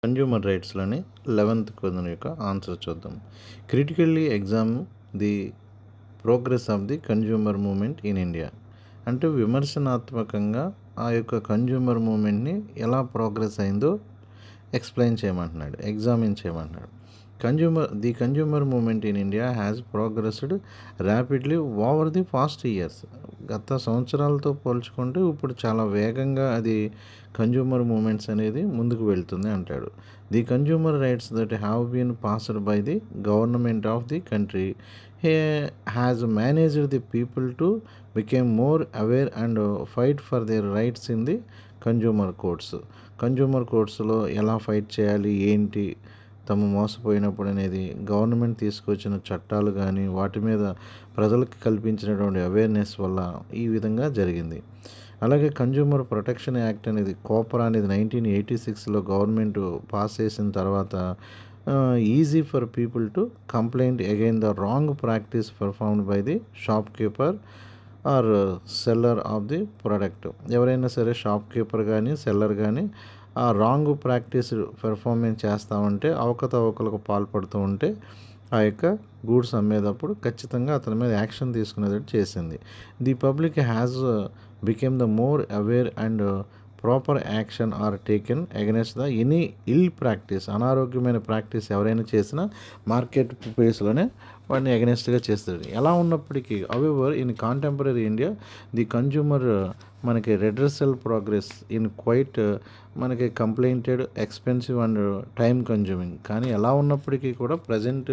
Consumer రైట్స్లోని 11th question యొక్క answer చూద్దాం. Critically exam the progress of the consumer movement in India. అంటే విమర్శనాత్మకంగా ఆ యొక్క కన్జ్యూమర్ మూమెంట్ని ఎలా ప్రోగ్రెస్ అయిందో ఎక్స్ప్లెయిన్ చేయమంటున్నాడు, ఎగ్జామిన్ చేయమంటున్నాడు. The consumer movement in India has progressed rapidly over the past years. గత సంవత్సరాలతో పోల్చుకుంటే ఇప్పుడు చాలా వేగంగా అది కన్జ్యూమర్ మూమెంట్స్ అనేది ముందుకు వెళ్తుంది అంటాడు. The consumer rights that have been passed by the government of the country has managed the people to became more aware and fight for their rights in the consumer courts. Consumer కోర్ట్స్లో ఎలా fight చేయాలి, ఏంటి, తమ మోసపోయినప్పుడు అనేది government తీసుకొచ్చిన చట్టాలు కానీ వాటి మీద ప్రజలకు కల్పించినటువంటి అవేర్నెస్ వల్ల ఈ విధంగా జరిగింది. అలాగే కన్జ్యూమర్ ప్రొటెక్షన్ యాక్ట్ అనేది కోపరా అనేది 1986లో గవర్నమెంట్ పాస్ చేసిన తర్వాత easy for people to complaint against the wrong practice performed by the shop keeper or seller of the product. ఎవరైనా సరే షాప్ కీపర్ కానీ సెల్లర్ కానీ ఆ రాంగ్ ప్రాక్టీస్ పెర్ఫార్మెన్స్ చేస్తూ ఉంటే, అవకతవకలకు పాల్పడుతూ ఉంటే ఆ యొక్క గూడ్స్ అమ్మేటప్పుడు ఖచ్చితంగా అతని మీద యాక్షన్ తీసుకునేటట్టు చేసింది. The public has become the more aware and proper action are taken against the any ill practice. అనారోగ్యమైన ప్రాక్టీస్ ఎవరైనా చేసినా మార్కెట్ ప్లేస్లోనే వాడిని అగెనెస్ట్గా చేస్తుంది. ఎలా ఉన్నప్పటికీ however in contemporary India the consumer మనకి రెడ్రెసల్ ప్రోగ్రెస్ ఇన్ క్వైట్ మనకి complicated expensive and time consuming. కానీ ఎలా ఉన్నప్పటికీ కూడా ప్రజెంట్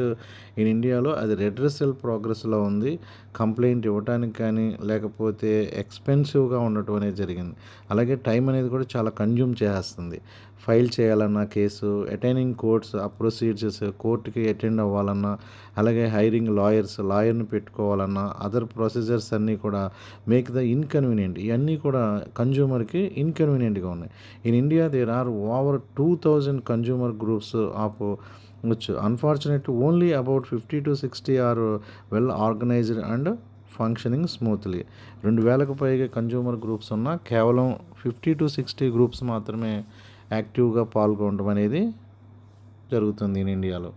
ఇన్ ఇండియాలో అది రెడ్రెసల్ ప్రోగ్రెస్లో ఉంది. కంప్లైంట్ ఇవ్వడానికి కానీ లేకపోతే ఎక్స్పెన్సివ్గా ఉండటం అనేది జరిగింది. అలాగే టైం అనేది కూడా చాలా కన్జ్యూమ్ చేస్తుంది. ఫైల్ చేయాలన్నా కేసు, అటెండింగ్ కోర్ట్స్ ఆ ప్రొసీజర్స్, కోర్టుకి అటెండ్ అవ్వాలన్నా, అలాగే హైరింగ్ లాయర్ని పెట్టుకోవాలన్నా, అదర్ ప్రొసీజర్స్ అన్నీ కూడా మేక్ ద ఇన్కన్వీనియంట్. ఇవన్నీ కూడా కన్జ్యూమర్కి ఇన్కన్వీనియంట్గా ఉన్నాయి. In India there are over 2000 consumer groups of which unfortunately only about 50 to 60 are well organized and functioning smoothly. 2000కు పైగా కన్జ్యూమర్ గ్రూప్స్ ఉన్నా కేవలం 50 to 60 గ్రూప్స్ మాత్రమే యాక్టివ్గా పాల్గొనడం అనేది జరుగుతుంది ఇన్ ఇండియాలో.